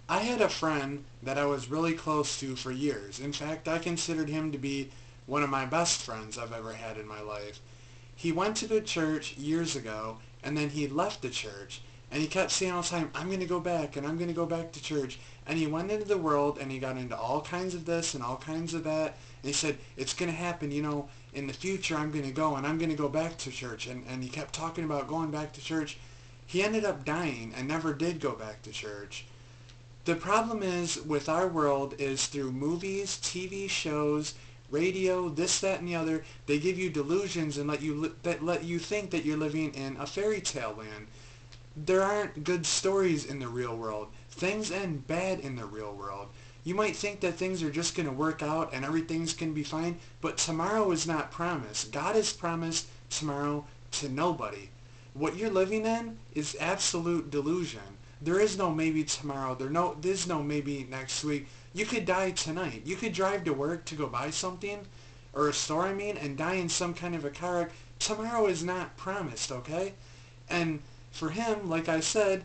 I had a friend that I was really close to for years. In fact, I considered him to be one of my best friends I've ever had in my life. He went to the church years ago, and then he left the church, and he kept saying all the time, I'm going to go back, and I'm going to go back to church. And he went into the world, and he got into all kinds of this and all kinds of that, and he said, it's going to happen, in the future I'm going to go, and I'm going to go back to church. And he kept talking about going back to church. He ended up dying and never did go back to church. The problem is with our world is through movies, TV shows, radio, this, that, and the other, they give you delusions and let you think that you're living in a fairy tale land. There aren't good stories in the real world. Things end bad in the real world. You might think that things are just going to work out and everything's going to be fine, but tomorrow is not promised. God has promised tomorrow to nobody. What you're living in is absolute delusion. There is no maybe tomorrow. There's no maybe next week. You could die tonight. You could drive to work to go buy something, or a store I mean, and die in some kind of a car wreck. Tomorrow is not promised, okay? And for him, like I said,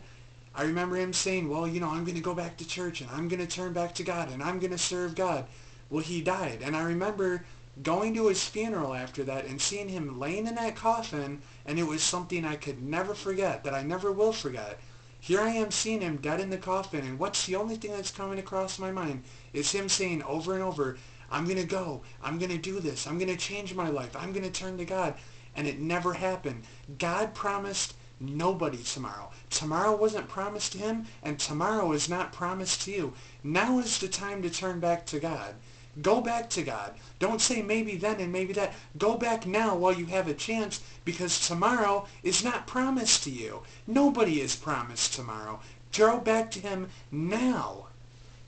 I remember him saying, well, I'm going to go back to church and I'm going to turn back to God and I'm going to serve God. Well, he died. And I remember going to his funeral after that and seeing him laying in that coffin, and it was something I could never forget, that I never will forget. Here I am seeing him dead in the coffin, and what's the only thing that's coming across my mind is him saying over and over, I'm going to go, I'm going to do this, I'm going to change my life, I'm going to turn to God. And it never happened. God promised nobody tomorrow. Tomorrow wasn't promised to him, and tomorrow is not promised to you. Now is the time to turn back to God. Go back to God. Don't say maybe then and maybe that. Go back now while you have a chance, because tomorrow is not promised to you. Nobody is promised tomorrow. Go back to him now.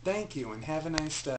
Thank you, and have a nice day.